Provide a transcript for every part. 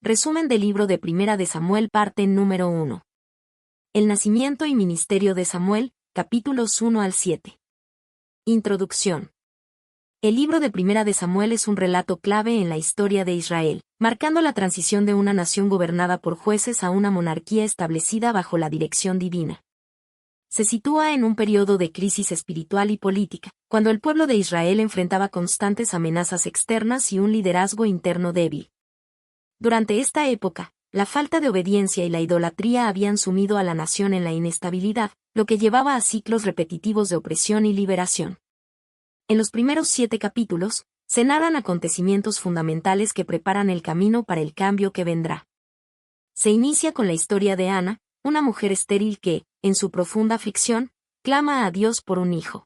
Resumen del libro de Primera de Samuel, parte número 1. El nacimiento y ministerio de Samuel, capítulos 1 al 7. Introducción. El libro de Primera de Samuel es un relato clave en la historia de Israel, marcando la transición de una nación gobernada por jueces a una monarquía establecida bajo la dirección divina. Se sitúa en un periodo de crisis espiritual y política, cuando el pueblo de Israel enfrentaba constantes amenazas externas y un liderazgo interno débil. Durante esta época, la falta de obediencia y la idolatría habían sumido a la nación en la inestabilidad, lo que llevaba a ciclos repetitivos de opresión y liberación. En los primeros 7 capítulos, se narran acontecimientos fundamentales que preparan el camino para el cambio que vendrá. Se inicia con la historia de Ana, una mujer estéril que, en su profunda aflicción, clama a Dios por un hijo.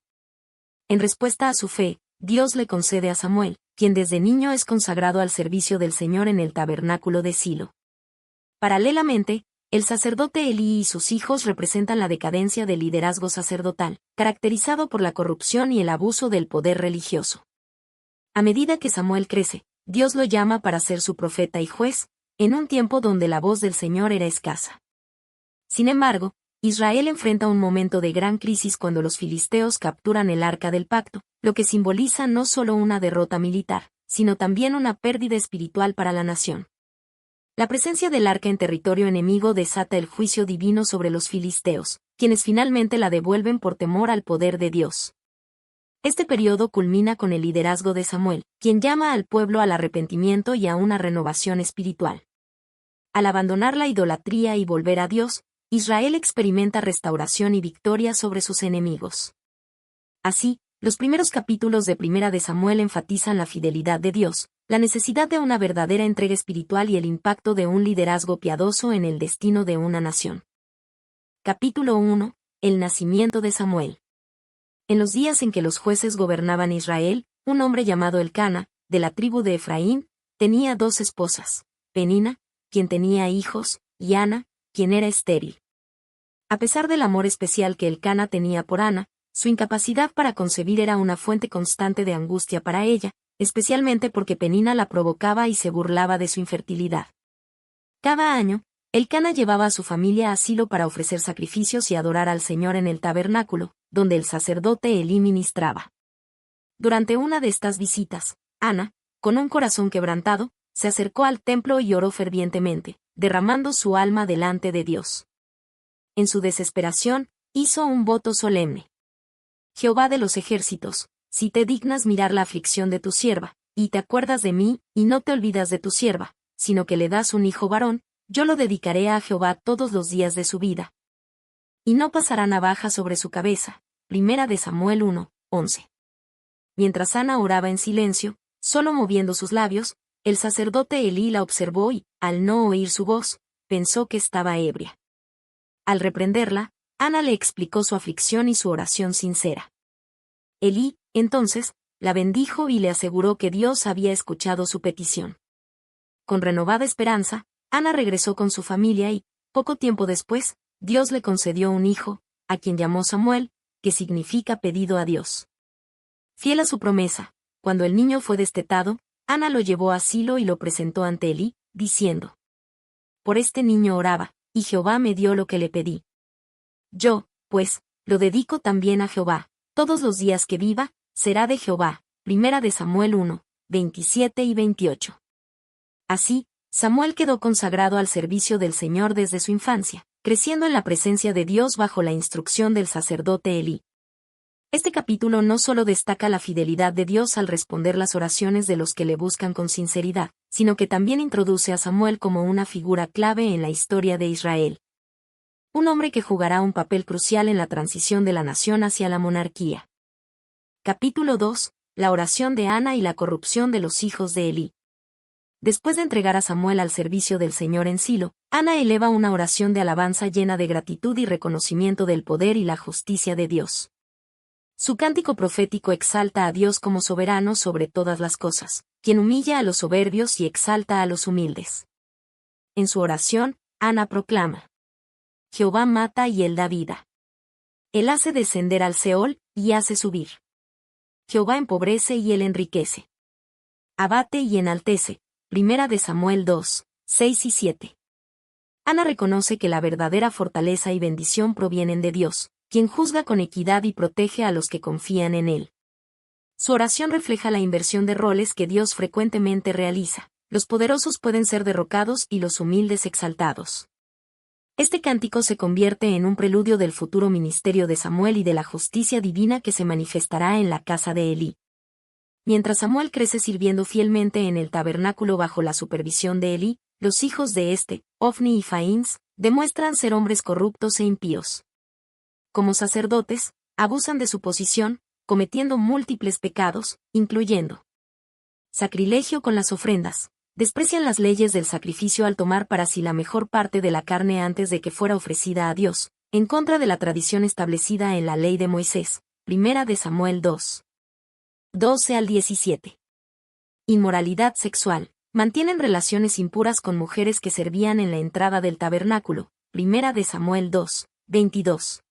En respuesta a su fe, Dios le concede a Samuel, quien desde niño es consagrado al servicio del Señor en el tabernáculo de Silo. Paralelamente, el sacerdote Elí y sus hijos representan la decadencia del liderazgo sacerdotal, caracterizado por la corrupción y el abuso del poder religioso. A medida que Samuel crece, Dios lo llama para ser su profeta y juez, en un tiempo donde la voz del Señor era escasa. Sin embargo, Israel enfrenta un momento de gran crisis cuando los filisteos capturan el Arca del Pacto, lo que simboliza no solo una derrota militar, sino también una pérdida espiritual para la nación. La presencia del arca en territorio enemigo desata el juicio divino sobre los filisteos, quienes finalmente la devuelven por temor al poder de Dios. Este periodo culmina con el liderazgo de Samuel, quien llama al pueblo al arrepentimiento y a una renovación espiritual. Al abandonar la idolatría y volver a Dios, Israel experimenta restauración y victoria sobre sus enemigos. Así, los primeros capítulos de Primera de Samuel enfatizan la fidelidad de Dios, la necesidad de una verdadera entrega espiritual y el impacto de un liderazgo piadoso en el destino de una nación. Capítulo 1. El nacimiento de Samuel. En los días en que los jueces gobernaban Israel, un hombre llamado Elcana, de la tribu de Efraín, tenía 2 esposas, Penina, quien tenía hijos, y Ana, quien era estéril. A pesar del amor especial que Elcana tenía por Ana, su incapacidad para concebir era una fuente constante de angustia para ella, especialmente porque Penina la provocaba y se burlaba de su infertilidad. Cada año, Elcana llevaba a su familia a Silo para ofrecer sacrificios y adorar al Señor en el tabernáculo, donde el sacerdote Elí ministraba. Durante una de estas visitas, Ana, con un corazón quebrantado, se acercó al templo y oró fervientemente, derramando su alma delante de Dios. En su desesperación, hizo un voto solemne. Jehová de los ejércitos, si te dignas mirar la aflicción de tu sierva, y te acuerdas de mí, y no te olvidas de tu sierva, sino que le das un hijo varón, yo lo dedicaré a Jehová todos los días de su vida. Y no pasará navaja sobre su cabeza. Primera de Samuel 1, 11. Mientras Ana oraba en silencio, solo moviendo sus labios, el sacerdote Elí la observó y, al no oír su voz, pensó que estaba ebria. Al reprenderla, Ana le explicó su aflicción y su oración sincera. Elí, entonces, la bendijo y le aseguró que Dios había escuchado su petición. Con renovada esperanza, Ana regresó con su familia y, poco tiempo después, Dios le concedió un hijo, a quien llamó Samuel, que significa pedido a Dios. Fiel a su promesa, cuando el niño fue destetado, Ana lo llevó a Silo y lo presentó ante Elí, diciendo: Por este niño oraba, y Jehová me dio lo que le pedí. Yo, pues, lo dedico también a Jehová, todos los días que viva, será de Jehová. Primera de Samuel 1, 27 y 28. Así, Samuel quedó consagrado al servicio del Señor desde su infancia, creciendo en la presencia de Dios bajo la instrucción del sacerdote Elí. Este capítulo no solo destaca la fidelidad de Dios al responder las oraciones de los que le buscan con sinceridad, sino que también introduce a Samuel como una figura clave en la historia de Israel. Un hombre que jugará un papel crucial en la transición de la nación hacia la monarquía. Capítulo 2. La oración de Ana y la corrupción de los hijos de Elí. Después de entregar a Samuel al servicio del Señor en Silo, Ana eleva una oración de alabanza llena de gratitud y reconocimiento del poder y la justicia de Dios. Su cántico profético exalta a Dios como soberano sobre todas las cosas, quien humilla a los soberbios y exalta a los humildes. En su oración, Ana proclama: Jehová mata y él da vida. Él hace descender al Seol y hace subir. Jehová empobrece y él enriquece. Abate y enaltece. Primera de Samuel 2, 6 y 7. Ana reconoce que la verdadera fortaleza y bendición provienen de Dios, quien juzga con equidad y protege a los que confían en Él. Su oración refleja la inversión de roles que Dios frecuentemente realiza. Los poderosos pueden ser derrocados y los humildes exaltados. Este cántico se convierte en un preludio del futuro ministerio de Samuel y de la justicia divina que se manifestará en la casa de Elí. Mientras Samuel crece sirviendo fielmente en el tabernáculo bajo la supervisión de Elí, los hijos de este, Ofni y Faíns, demuestran ser hombres corruptos e impíos. Como sacerdotes, abusan de su posición, cometiendo múltiples pecados, incluyendo sacrilegio con las ofrendas. Desprecian las leyes del sacrificio al tomar para sí la mejor parte de la carne antes de que fuera ofrecida a Dios, en contra de la tradición establecida en la ley de Moisés. Primera de Samuel 2. 12 al 17. Inmoralidad sexual. Mantienen relaciones impuras con mujeres que servían en la entrada del tabernáculo. Primera de Samuel 2. 22.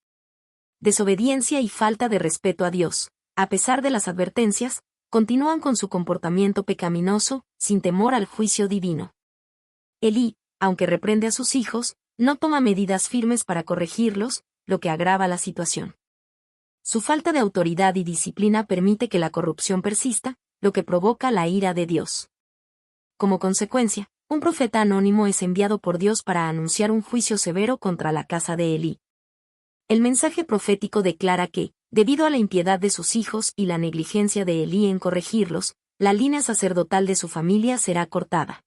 Desobediencia y falta de respeto a Dios. A pesar de las advertencias, continúan con su comportamiento pecaminoso, sin temor al juicio divino. Elí, aunque reprende a sus hijos, no toma medidas firmes para corregirlos, lo que agrava la situación. Su falta de autoridad y disciplina permite que la corrupción persista, lo que provoca la ira de Dios. Como consecuencia, un profeta anónimo es enviado por Dios para anunciar un juicio severo contra la casa de Elí. El mensaje profético declara que, debido a la impiedad de sus hijos y la negligencia de Elí en corregirlos, la línea sacerdotal de su familia será cortada.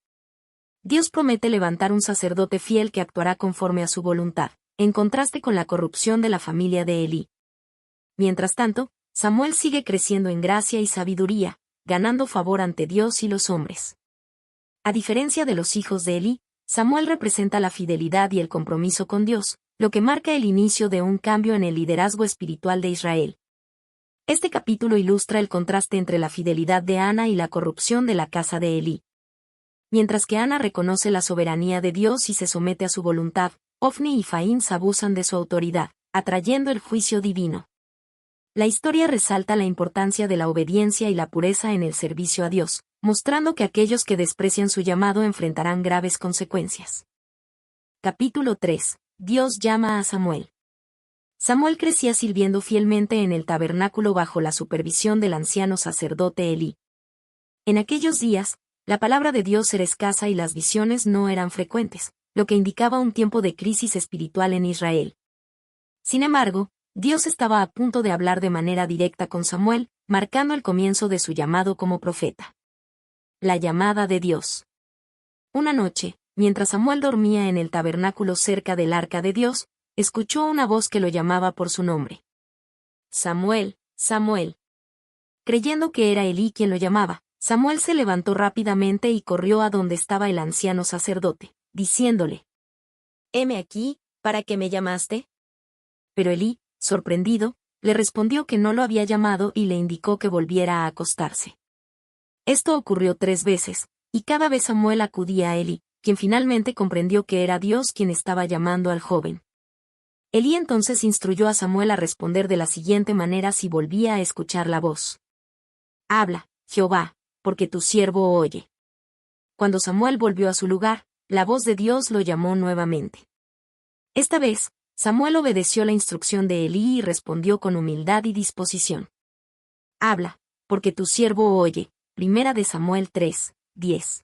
Dios promete levantar un sacerdote fiel que actuará conforme a su voluntad, en contraste con la corrupción de la familia de Elí. Mientras tanto, Samuel sigue creciendo en gracia y sabiduría, ganando favor ante Dios y los hombres. A diferencia de los hijos de Elí, Samuel representa la fidelidad y el compromiso con Dios, lo que marca el inicio de un cambio en el liderazgo espiritual de Israel. Este capítulo ilustra el contraste entre la fidelidad de Ana y la corrupción de la casa de Elí. Mientras que Ana reconoce la soberanía de Dios y se somete a su voluntad, Ofni y Faíns abusan de su autoridad, atrayendo el juicio divino. La historia resalta la importancia de la obediencia y la pureza en el servicio a Dios, mostrando que aquellos que desprecian su llamado enfrentarán graves consecuencias. Capítulo 3. Dios llama a Samuel. Samuel crecía sirviendo fielmente en el tabernáculo bajo la supervisión del anciano sacerdote Elí. En aquellos días, la palabra de Dios era escasa y las visiones no eran frecuentes, lo que indicaba un tiempo de crisis espiritual en Israel. Sin embargo, Dios estaba a punto de hablar de manera directa con Samuel, marcando el comienzo de su llamado como profeta. La llamada de Dios. Una noche, mientras Samuel dormía en el tabernáculo cerca del arca de Dios, escuchó una voz que lo llamaba por su nombre. Samuel, Samuel. Creyendo que era Elí quien lo llamaba, Samuel se levantó rápidamente y corrió a donde estaba el anciano sacerdote, diciéndole: «Heme aquí, ¿para qué me llamaste?». Pero Elí, sorprendido, le respondió que no lo había llamado y le indicó que volviera a acostarse. Esto ocurrió 3 veces, y cada vez Samuel acudía a Elí, quien finalmente comprendió que era Dios quien estaba llamando al joven. Elí entonces instruyó a Samuel a responder de la siguiente manera si volvía a escuchar la voz: «Habla, Jehová, porque tu siervo oye». Cuando Samuel volvió a su lugar, la voz de Dios lo llamó nuevamente. Esta vez, Samuel obedeció la instrucción de Elí y respondió con humildad y disposición: «Habla, porque tu siervo oye». Primera de Samuel 3, 10.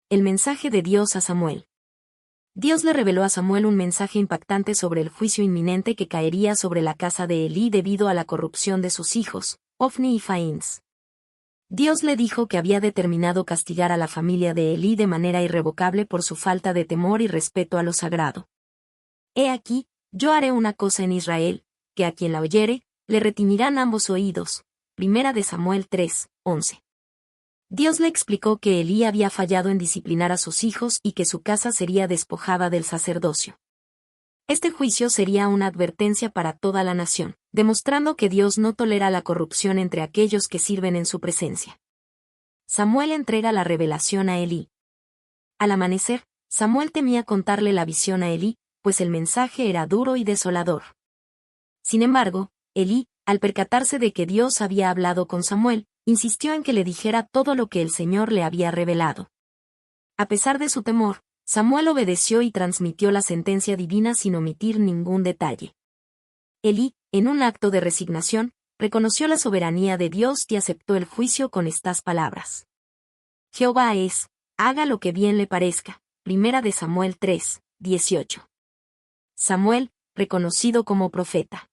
El mensaje de Dios a Samuel. Dios le reveló a Samuel un mensaje impactante sobre el juicio inminente que caería sobre la casa de Elí debido a la corrupción de sus hijos, Ofni y Faíns. Dios le dijo que había determinado castigar a la familia de Elí de manera irrevocable por su falta de temor y respeto a lo sagrado. «He aquí, yo haré una cosa en Israel, que a quien la oyere, le retiñirán ambos oídos». Primera de Samuel 3, 11. Dios le explicó que Elí había fallado en disciplinar a sus hijos y que su casa sería despojada del sacerdocio. Este juicio sería una advertencia para toda la nación, demostrando que Dios no tolera la corrupción entre aquellos que sirven en su presencia. Samuel entrega la revelación a Elí. Al amanecer, Samuel temía contarle la visión a Elí, pues el mensaje era duro y desolador. Sin embargo, Elí, al percatarse de que Dios había hablado con Samuel, insistió en que le dijera todo lo que el Señor le había revelado. A pesar de su temor, Samuel obedeció y transmitió la sentencia divina sin omitir ningún detalle. Elí, en un acto de resignación, reconoció la soberanía de Dios y aceptó el juicio con estas palabras. Jehová es, haga lo que bien le parezca. Primera de Samuel 3, 18. Samuel, reconocido como profeta.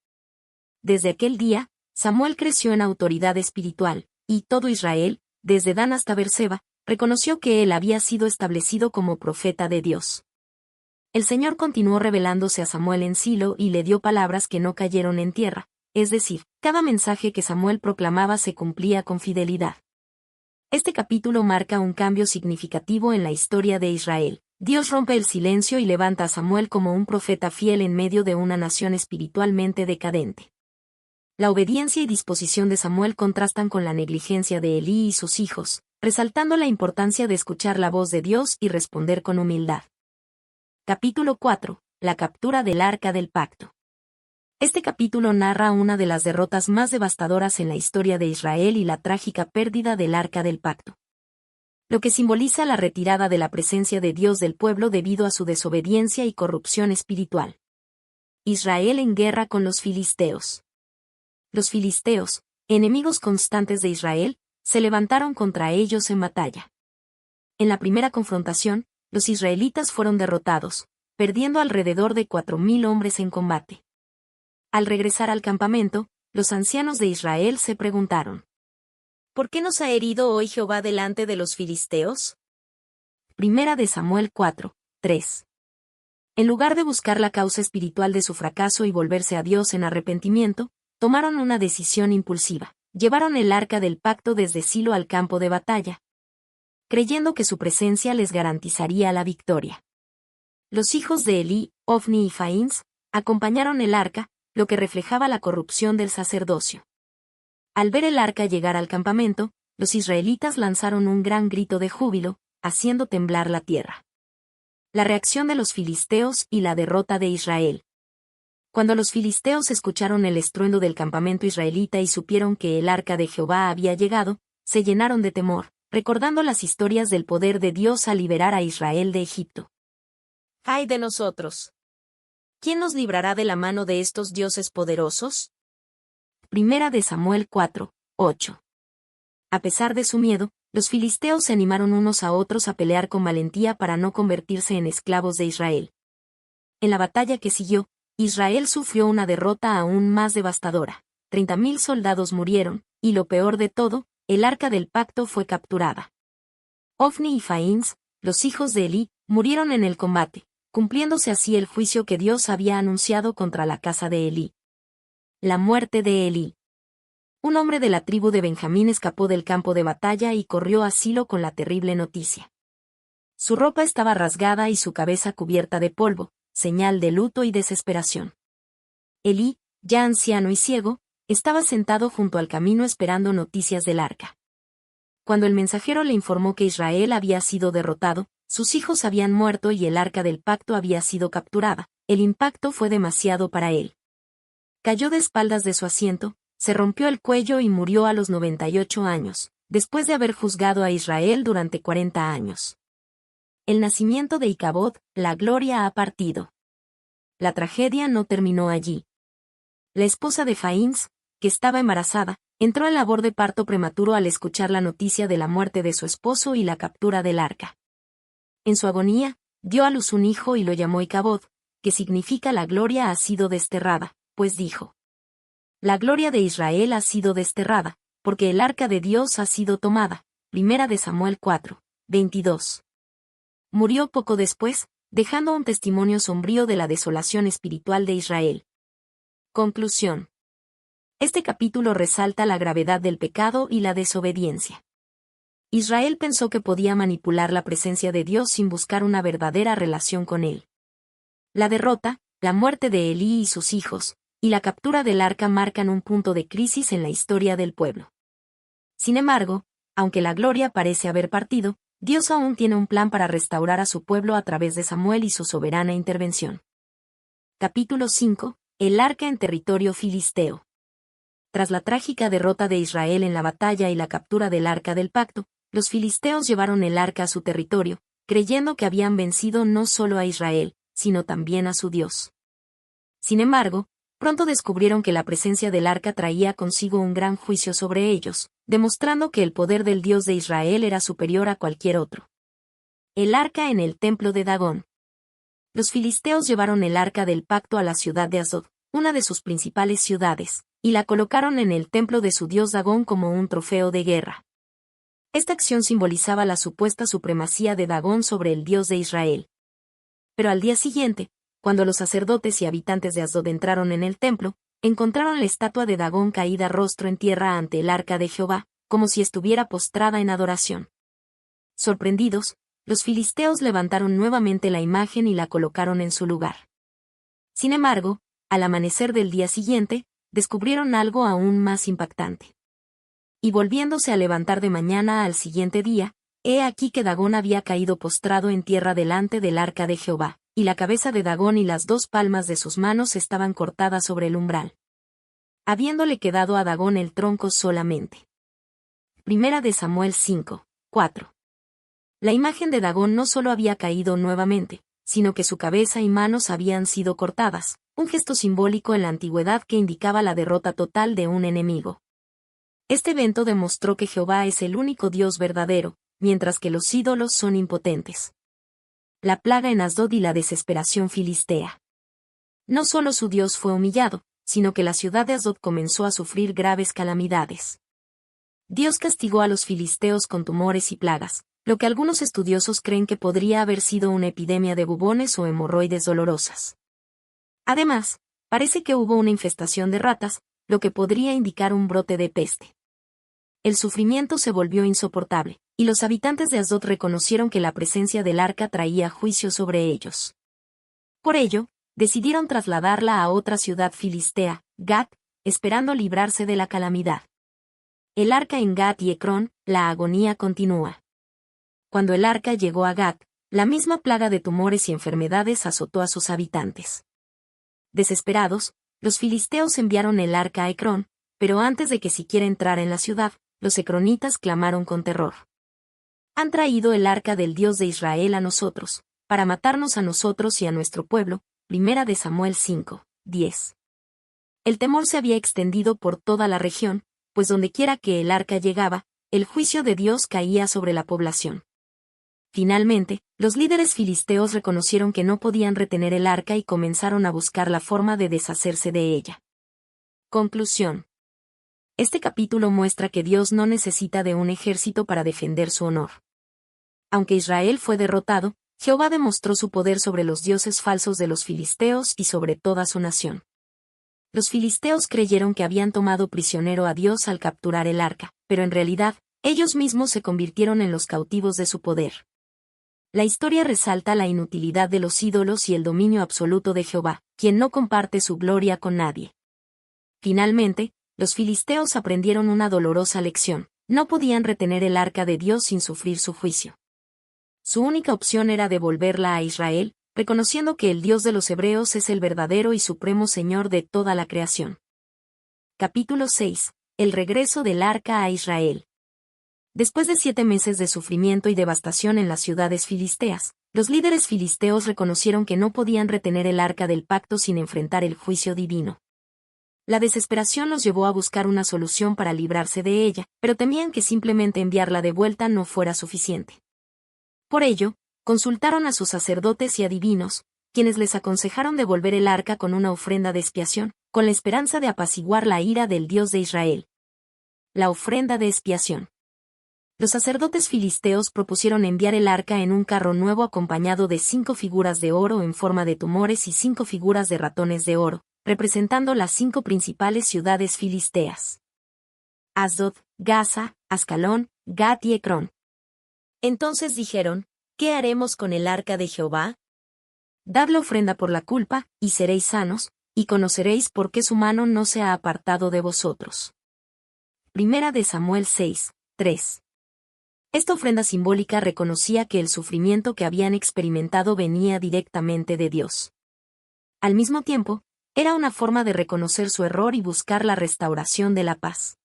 Desde aquel día, Samuel creció en autoridad espiritual, y todo Israel, desde Dan hasta Beerseba, reconoció que él había sido establecido como profeta de Dios. El Señor continuó revelándose a Samuel en Silo y le dio palabras que no cayeron en tierra, es decir, cada mensaje que Samuel proclamaba se cumplía con fidelidad. Este capítulo marca un cambio significativo en la historia de Israel. Dios rompe el silencio y levanta a Samuel como un profeta fiel en medio de una nación espiritualmente decadente. La obediencia y disposición de Samuel contrastan con la negligencia de Elí y sus hijos, resaltando la importancia de escuchar la voz de Dios y responder con humildad. Capítulo 4. La captura del Arca del Pacto. Este capítulo narra una de las derrotas más devastadoras en la historia de Israel y la trágica pérdida del Arca del Pacto, lo que simboliza la retirada de la presencia de Dios del pueblo debido a su desobediencia y corrupción espiritual. Israel en guerra con los filisteos. Los filisteos, enemigos constantes de Israel, se levantaron contra ellos en batalla. En la primera confrontación, los israelitas fueron derrotados, perdiendo alrededor de 4.000 hombres en combate. Al regresar al campamento, los ancianos de Israel se preguntaron: ¿por qué nos ha herido hoy Jehová delante de los filisteos? Primera de Samuel 4, 3. En lugar de buscar la causa espiritual de su fracaso y volverse a Dios en arrepentimiento, tomaron una decisión impulsiva. Llevaron el arca del pacto desde Silo al campo de batalla, creyendo que su presencia les garantizaría la victoria. Los hijos de Elí, Ofni y Faíns, acompañaron el arca, lo que reflejaba la corrupción del sacerdocio. Al ver el arca llegar al campamento, los israelitas lanzaron un gran grito de júbilo, haciendo temblar la tierra. La reacción de los filisteos y la derrota de Israel. Cuando los filisteos escucharon el estruendo del campamento israelita y supieron que el arca de Jehová había llegado, se llenaron de temor, recordando las historias del poder de Dios al liberar a Israel de Egipto. ¡Ay de nosotros! ¿Quién nos librará de la mano de estos dioses poderosos? Primera de Samuel 4, 8. A pesar de su miedo, los filisteos se animaron unos a otros a pelear con valentía para no convertirse en esclavos de Israel. En la batalla que siguió, Israel sufrió una derrota aún más devastadora. 30.000 soldados murieron, y lo peor de todo, el arca del pacto fue capturada. Ofni y Faíns, los hijos de Elí, murieron en el combate, cumpliéndose así el juicio que Dios había anunciado contra la casa de Elí. La muerte de Elí. Un hombre de la tribu de Benjamín escapó del campo de batalla y corrió a Silo con la terrible noticia. Su ropa estaba rasgada y su cabeza cubierta de polvo, señal de luto y desesperación. Elí, ya anciano y ciego, estaba sentado junto al camino esperando noticias del arca. Cuando el mensajero le informó que Israel había sido derrotado, sus hijos habían muerto y el arca del pacto había sido capturada, el impacto fue demasiado para él. Cayó de espaldas de su asiento, se rompió el cuello y murió a los 98 años, después de haber juzgado a Israel durante 40 años. El nacimiento de Icabod, la gloria ha partido. La tragedia no terminó allí. La esposa de Faíns, que estaba embarazada, entró en labor de parto prematuro al escuchar la noticia de la muerte de su esposo y la captura del arca. En su agonía, dio a luz un hijo y lo llamó Icabod, que significa la gloria ha sido desterrada, pues dijo: la gloria de Israel ha sido desterrada, porque el arca de Dios ha sido tomada. Primera de Samuel 4, 22. Murió poco después, dejando un testimonio sombrío de la desolación espiritual de Israel. Conclusión. Este capítulo resalta la gravedad del pecado y la desobediencia. Israel pensó que podía manipular la presencia de Dios sin buscar una verdadera relación con él. La derrota, la muerte de Elí y sus hijos, y la captura del arca marcan un punto de crisis en la historia del pueblo. Sin embargo, aunque la gloria parece haber partido, Dios aún tiene un plan para restaurar a su pueblo a través de Samuel y su soberana intervención. Capítulo 5. El arca en territorio filisteo. Tras la trágica derrota de Israel en la batalla y la captura del arca del pacto, los filisteos llevaron el arca a su territorio, creyendo que habían vencido no solo a Israel, sino también a su Dios. Sin embargo, pronto descubrieron que la presencia del arca traía consigo un gran juicio sobre ellos, demostrando que el poder del Dios de Israel era superior a cualquier otro. El arca en el templo de Dagón. Los filisteos llevaron el arca del pacto a la ciudad de Asdod, una de sus principales ciudades, y la colocaron en el templo de su dios Dagón como un trofeo de guerra. Esta acción simbolizaba la supuesta supremacía de Dagón sobre el Dios de Israel. Pero al día siguiente, cuando los sacerdotes y habitantes de Asdod entraron en el templo, encontraron la estatua de Dagón caída rostro en tierra ante el arca de Jehová, como si estuviera postrada en adoración. Sorprendidos, los filisteos levantaron nuevamente la imagen y la colocaron en su lugar. Sin embargo, al amanecer del día siguiente, descubrieron algo aún más impactante. Y volviéndose a levantar de mañana al siguiente día, he aquí que Dagón había caído postrado en tierra delante del arca de Jehová, y la cabeza de Dagón y las dos palmas de sus manos estaban cortadas sobre el umbral, habiéndole quedado a Dagón el tronco solamente. Primera de Samuel 5, 4. La imagen de Dagón no solo había caído nuevamente, sino que su cabeza y manos habían sido cortadas, un gesto simbólico en la antigüedad que indicaba la derrota total de un enemigo. Este evento demostró que Jehová es el único Dios verdadero, mientras que los ídolos son impotentes. La plaga en Asdod y la desesperación filistea. No solo su Dios fue humillado, sino que la ciudad de Asdod comenzó a sufrir graves calamidades. Dios castigó a los filisteos con tumores y plagas, lo que algunos estudiosos creen que podría haber sido una epidemia de bubones o hemorroides dolorosas. Además, parece que hubo una infestación de ratas, lo que podría indicar un brote de peste. El sufrimiento se volvió insoportable, y los habitantes de Asdod reconocieron que la presencia del arca traía juicio sobre ellos. Por ello, decidieron trasladarla a otra ciudad filistea, Gat, esperando librarse de la calamidad. El arca en Gat y Ecrón, la agonía continúa. Cuando el arca llegó a Gat, la misma plaga de tumores y enfermedades azotó a sus habitantes. Desesperados, los filisteos enviaron el arca a Ecrón, pero antes de que siquiera entrara en la ciudad, los ecronitas clamaron con terror. Han traído el arca del Dios de Israel a nosotros, para matarnos a nosotros y a nuestro pueblo. Primera de Samuel 5, 10. El temor se había extendido por toda la región, pues dondequiera que el arca llegaba, el juicio de Dios caía sobre la población. Finalmente, los líderes filisteos reconocieron que no podían retener el arca y comenzaron a buscar la forma de deshacerse de ella. Conclusión. Este capítulo muestra que Dios no necesita de un ejército para defender su honor. Aunque Israel fue derrotado, Jehová demostró su poder sobre los dioses falsos de los filisteos y sobre toda su nación. Los filisteos creyeron que habían tomado prisionero a Dios al capturar el arca, pero en realidad, ellos mismos se convirtieron en los cautivos de su poder. La historia resalta la inutilidad de los ídolos y el dominio absoluto de Jehová, quien no comparte su gloria con nadie. Finalmente, los filisteos aprendieron una dolorosa lección: no podían retener el arca de Dios sin sufrir su juicio. Su única opción era devolverla a Israel, reconociendo que el Dios de los hebreos es el verdadero y supremo Señor de toda la creación. Capítulo 6. El regreso del arca a Israel. Después de 7 meses de sufrimiento y devastación en las ciudades filisteas, los líderes filisteos reconocieron que no podían retener el arca del pacto sin enfrentar el juicio divino. La desesperación los llevó a buscar una solución para librarse de ella, pero temían que simplemente enviarla de vuelta no fuera suficiente. Por ello, consultaron a sus sacerdotes y adivinos, quienes les aconsejaron devolver el arca con una ofrenda de expiación, con la esperanza de apaciguar la ira del Dios de Israel. La ofrenda de expiación. Los sacerdotes filisteos propusieron enviar el arca en un carro nuevo acompañado de 5 figuras de oro en forma de tumores y 5 figuras de ratones de oro, representando las 5 principales ciudades filisteas: Asdod, Gaza, Ascalón, Gat y Ecrón. Entonces dijeron: ¿qué haremos con el arca de Jehová? Dad la ofrenda por la culpa, y seréis sanos, y conoceréis por qué su mano no se ha apartado de vosotros. Primera de Samuel 6, 3. Esta ofrenda simbólica reconocía que el sufrimiento que habían experimentado venía directamente de Dios. Al mismo tiempo, era una forma de reconocer su error y buscar la restauración de la paz.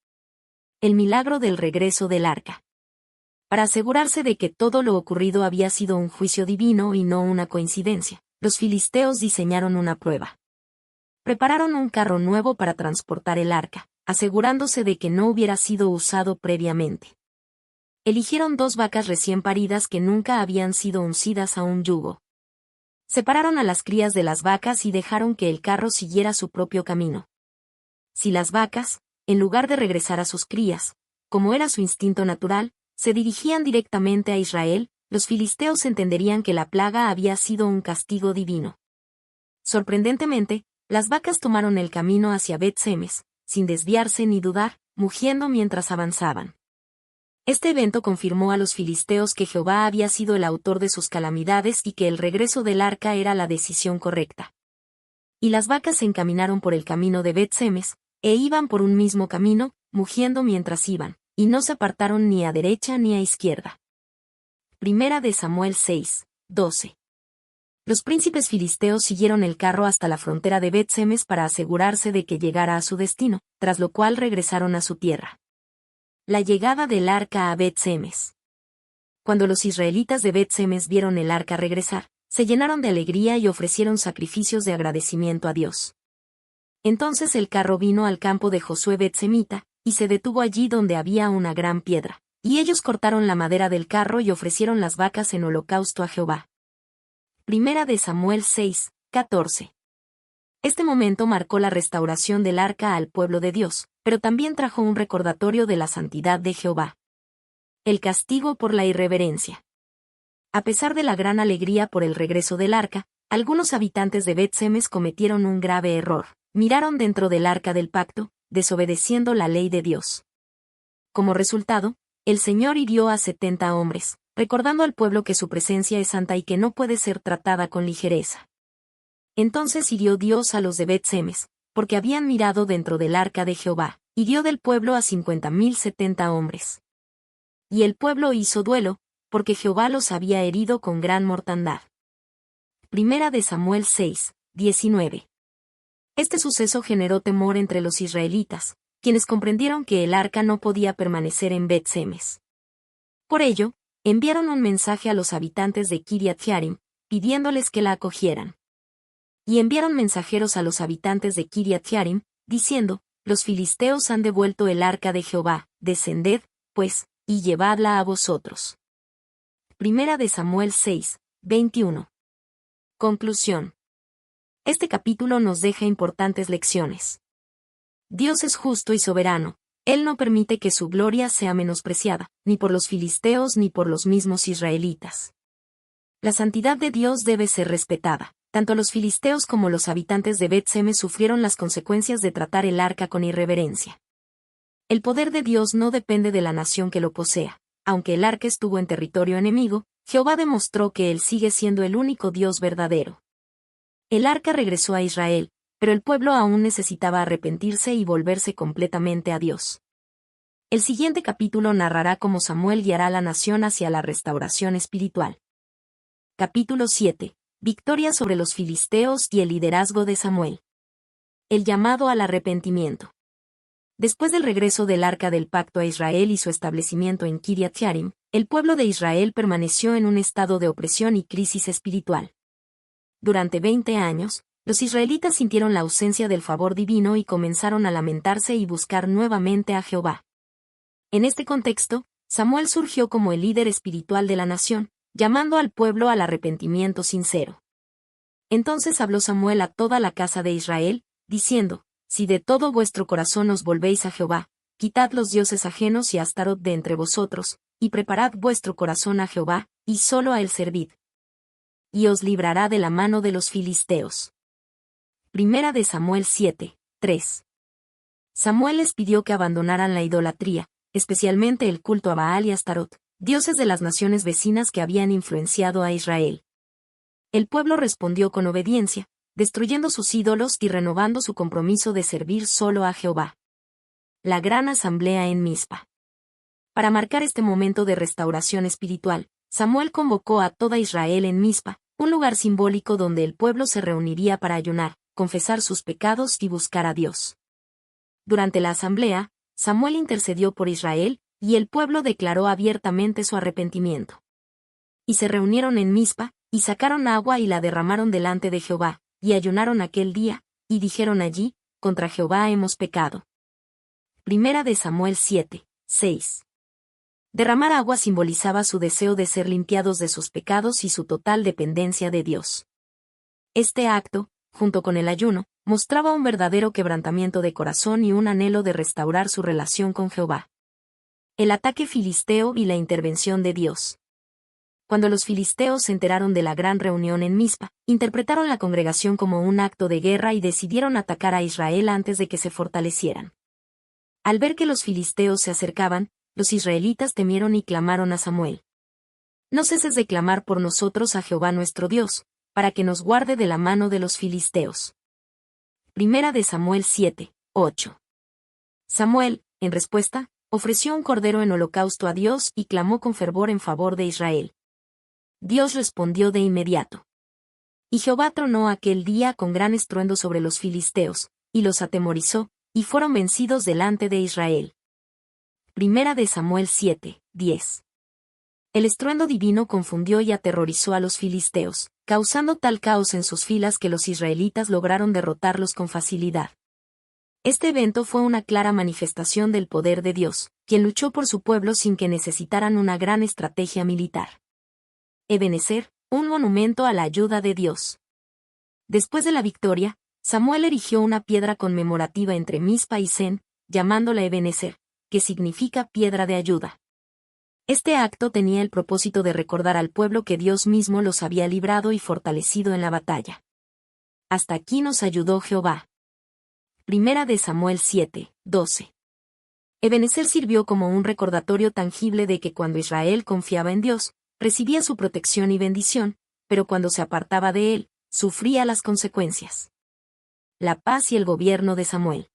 El milagro del regreso del arca. Para asegurarse de que todo lo ocurrido había sido un juicio divino y no una coincidencia, los filisteos diseñaron una prueba. Prepararon un carro nuevo para transportar el arca, asegurándose de que no hubiera sido usado previamente. Eligieron 2 vacas recién paridas que nunca habían sido uncidas a un yugo. Separaron a las crías de las vacas y dejaron que el carro siguiera su propio camino. Si las vacas, en lugar de regresar a sus crías, como era su instinto natural, se dirigían directamente a Israel, los filisteos entenderían que la plaga había sido un castigo divino. Sorprendentemente, las vacas tomaron el camino hacia Bet-Semes, sin desviarse ni dudar, mugiendo mientras avanzaban. Este evento confirmó a los filisteos que Jehová había sido el autor de sus calamidades y que el regreso del arca era la decisión correcta. Y las vacas se encaminaron por el camino de Bet-Semes, e iban por un mismo camino, mugiendo mientras iban, y no se apartaron ni a derecha ni a izquierda. Primera de Samuel 6, 12. Los príncipes filisteos siguieron el carro hasta la frontera de Bet-Semes para asegurarse de que llegara a su destino, tras lo cual regresaron a su tierra. La llegada del arca a Bet-Semes. Cuando los israelitas de Bet-Semes vieron el arca regresar, se llenaron de alegría y ofrecieron sacrificios de agradecimiento a Dios. Entonces el carro vino al campo de Josué Bet-Semita, y se detuvo allí donde había una gran piedra, y ellos cortaron la madera del carro y ofrecieron las vacas en holocausto a Jehová. Primera de Samuel 6, 14. Este momento marcó la restauración del arca al pueblo de Dios, pero también trajo un recordatorio de la santidad de Jehová. El castigo por la irreverencia. A pesar de la gran alegría por el regreso del arca, algunos habitantes de Bet-Semes cometieron un grave error. Miraron dentro del arca del pacto, desobedeciendo la ley de Dios. Como resultado, el Señor hirió a 70 hombres, recordando al pueblo que su presencia es santa y que no puede ser tratada con ligereza. Entonces hirió Dios a los de Bet-Semes, porque habían mirado dentro del arca de Jehová, hirió del pueblo a 50.070 hombres. Y el pueblo hizo duelo, porque Jehová los había herido con gran mortandad. Primera de Samuel 6, 19. Este suceso generó temor entre los israelitas, quienes comprendieron que el arca no podía permanecer en Bet-Semes. Por ello, enviaron un mensaje a los habitantes de Kiriat-Jearim, pidiéndoles que la acogieran. Y enviaron mensajeros a los habitantes de Kiriat-Jearim, diciendo: los filisteos han devuelto el arca de Jehová, descended, pues, y llevadla a vosotros. Primera de Samuel 6, 21. Conclusión. Este capítulo nos deja importantes lecciones. Dios es justo y soberano, Él no permite que su gloria sea menospreciada, ni por los filisteos ni por los mismos israelitas. La santidad de Dios debe ser respetada. Tanto los filisteos como los habitantes de Bet-Semes sufrieron las consecuencias de tratar el arca con irreverencia. El poder de Dios no depende de la nación que lo posea. Aunque el arca estuvo en territorio enemigo, Jehová demostró que Él sigue siendo el único Dios verdadero. El arca regresó a Israel, pero el pueblo aún necesitaba arrepentirse y volverse completamente a Dios. El siguiente capítulo narrará cómo Samuel guiará a la nación hacia la restauración espiritual. Capítulo 7. Victoria sobre los filisteos y el liderazgo de Samuel. El llamado al arrepentimiento. Después del regreso del arca del pacto a Israel y su establecimiento en Kiriat-Jearim, el pueblo de Israel permaneció en un estado de opresión y crisis espiritual. Durante 20 años, los israelitas sintieron la ausencia del favor divino y comenzaron a lamentarse y buscar nuevamente a Jehová. En este contexto, Samuel surgió como el líder espiritual de la nación, llamando al pueblo al arrepentimiento sincero. Entonces habló Samuel a toda la casa de Israel, diciendo: si de todo vuestro corazón os volvéis a Jehová, quitad los dioses ajenos y Astarot de entre vosotros, y preparad vuestro corazón a Jehová, y solo a él servid. Y os librará de la mano de los filisteos. Primera de Samuel 7, 3. Samuel les pidió que abandonaran la idolatría, especialmente el culto a Baal y Astarot, dioses de las naciones vecinas que habían influenciado a Israel. El pueblo respondió con obediencia, destruyendo sus ídolos y renovando su compromiso de servir solo a Jehová. La gran asamblea en Mizpa. Para marcar este momento de restauración espiritual, Samuel convocó a toda Israel en Mizpa, un lugar simbólico donde el pueblo se reuniría para ayunar, confesar sus pecados y buscar a Dios. Durante la asamblea, Samuel intercedió por Israel, y el pueblo declaró abiertamente su arrepentimiento. Y se reunieron en Mizpa, y sacaron agua y la derramaron delante de Jehová, y ayunaron aquel día, y dijeron allí, contra Jehová hemos pecado. Primera de Samuel 7, 6. Derramar agua simbolizaba su deseo de ser limpiados de sus pecados y su total dependencia de Dios. Este acto, junto con el ayuno, mostraba un verdadero quebrantamiento de corazón y un anhelo de restaurar su relación con Jehová. El ataque filisteo y la intervención de Dios. Cuando los filisteos se enteraron de la gran reunión en Mizpa, interpretaron la congregación como un acto de guerra y decidieron atacar a Israel antes de que se fortalecieran. Al ver que los filisteos se acercaban, los israelitas temieron y clamaron a Samuel: No ceses de clamar por nosotros a Jehová nuestro Dios, para que nos guarde de la mano de los filisteos. Primera de Samuel 7, 8. Samuel, en respuesta, ofreció un cordero en holocausto a Dios y clamó con fervor en favor de Israel. Dios respondió de inmediato. Y Jehová tronó aquel día con gran estruendo sobre los filisteos, y los atemorizó, y fueron vencidos delante de Israel. Primera de Samuel 7, 10. El estruendo divino confundió y aterrorizó a los filisteos, causando tal caos en sus filas que los israelitas lograron derrotarlos con facilidad. Este evento fue una clara manifestación del poder de Dios, quien luchó por su pueblo sin que necesitaran una gran estrategia militar. Ebenezer, un monumento a la ayuda de Dios. Después de la victoria, Samuel erigió una piedra conmemorativa entre Mizpa y Sen, llamándola Ebenezer, que significa piedra de ayuda. Este acto tenía el propósito de recordar al pueblo que Dios mismo los había librado y fortalecido en la batalla. Hasta aquí nos ayudó Jehová. Primera de Samuel 7, 12. Ebenezer sirvió como un recordatorio tangible de que cuando Israel confiaba en Dios, recibía su protección y bendición, pero cuando se apartaba de él, sufría las consecuencias. La paz y el gobierno de Samuel.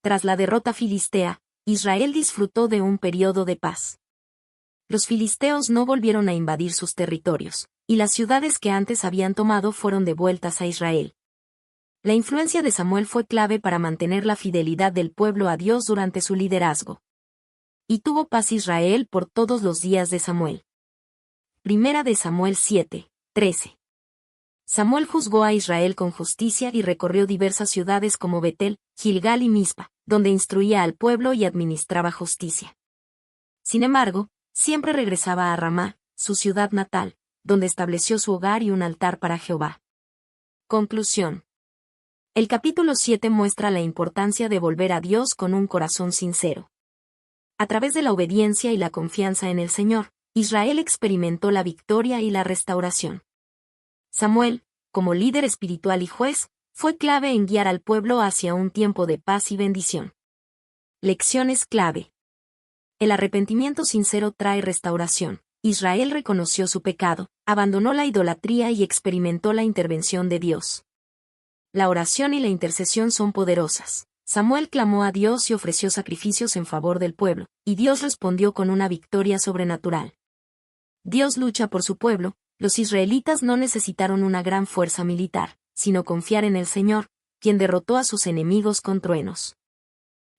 Tras la derrota filistea, Israel disfrutó de un periodo de paz. Los filisteos no volvieron a invadir sus territorios, y las ciudades que antes habían tomado fueron devueltas a Israel. La influencia de Samuel fue clave para mantener la fidelidad del pueblo a Dios durante su liderazgo. Y tuvo paz Israel por todos los días de Samuel. Primera de Samuel 7, 13. Samuel juzgó a Israel con justicia y recorrió diversas ciudades como Betel, Gilgal y Mizpa, donde instruía al pueblo y administraba justicia. Sin embargo, siempre regresaba a Ramá, su ciudad natal, donde estableció su hogar y un altar para Jehová. Conclusión. El capítulo 7 muestra la importancia de volver a Dios con un corazón sincero. A través de la obediencia y la confianza en el Señor, Israel experimentó la victoria y la restauración. Samuel, como líder espiritual y juez, fue clave en guiar al pueblo hacia un tiempo de paz y bendición. Lecciones clave. El arrepentimiento sincero trae restauración. Israel reconoció su pecado, abandonó la idolatría y experimentó la intervención de Dios. La oración y la intercesión son poderosas. Samuel clamó a Dios y ofreció sacrificios en favor del pueblo, y Dios respondió con una victoria sobrenatural. Dios lucha por su pueblo. Los israelitas no necesitaron una gran fuerza militar, sino confiar en el Señor, quien derrotó a sus enemigos con truenos.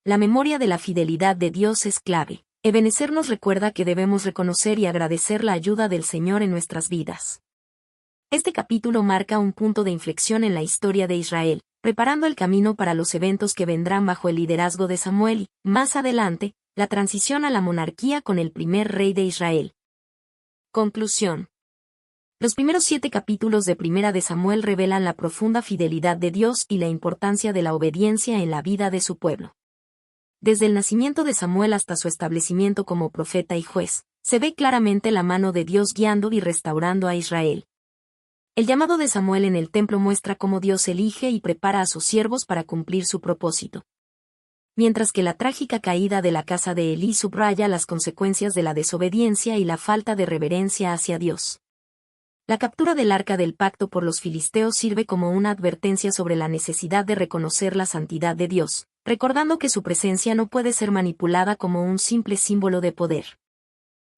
La memoria de la fidelidad de Dios es clave. Ebenezer nos recuerda que debemos reconocer y agradecer la ayuda del Señor en nuestras vidas. Este capítulo marca un punto de inflexión en la historia de Israel, preparando el camino para los eventos que vendrán bajo el liderazgo de Samuel y, más adelante, la transición a la monarquía con el primer rey de Israel. Conclusión. Los primeros 7 capítulos de Primera de Samuel revelan la profunda fidelidad de Dios y la importancia de la obediencia en la vida de su pueblo. Desde el nacimiento de Samuel hasta su establecimiento como profeta y juez, se ve claramente la mano de Dios guiando y restaurando a Israel. El llamado de Samuel en el templo muestra cómo Dios elige y prepara a sus siervos para cumplir su propósito. Mientras que la trágica caída de la casa de Elí subraya las consecuencias de la desobediencia y la falta de reverencia hacia Dios. La captura del arca del pacto por los filisteos sirve como una advertencia sobre la necesidad de reconocer la santidad de Dios, recordando que su presencia no puede ser manipulada como un simple símbolo de poder.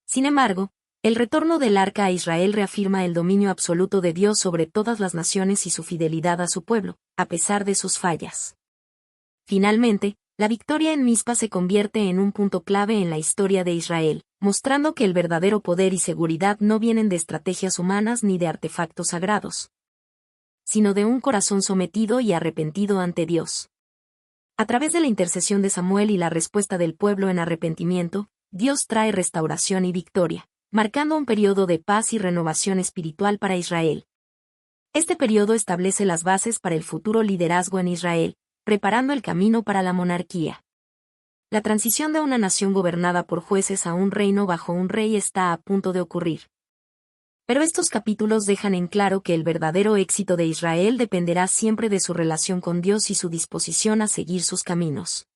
Sin embargo, el retorno del arca a Israel reafirma el dominio absoluto de Dios sobre todas las naciones y su fidelidad a su pueblo, a pesar de sus fallas. Finalmente, La victoria en Mizpa se convierte en un punto clave en la historia de Israel, mostrando que el verdadero poder y seguridad no vienen de estrategias humanas ni de artefactos sagrados, sino de un corazón sometido y arrepentido ante Dios. A través de la intercesión de Samuel y la respuesta del pueblo en arrepentimiento, Dios trae restauración y victoria, marcando un periodo de paz y renovación espiritual para Israel. Este periodo establece las bases para el futuro liderazgo en Israel, preparando el camino para la monarquía. La transición de una nación gobernada por jueces a un reino bajo un rey está a punto de ocurrir. Pero estos capítulos dejan en claro que el verdadero éxito de Israel dependerá siempre de su relación con Dios y su disposición a seguir sus caminos.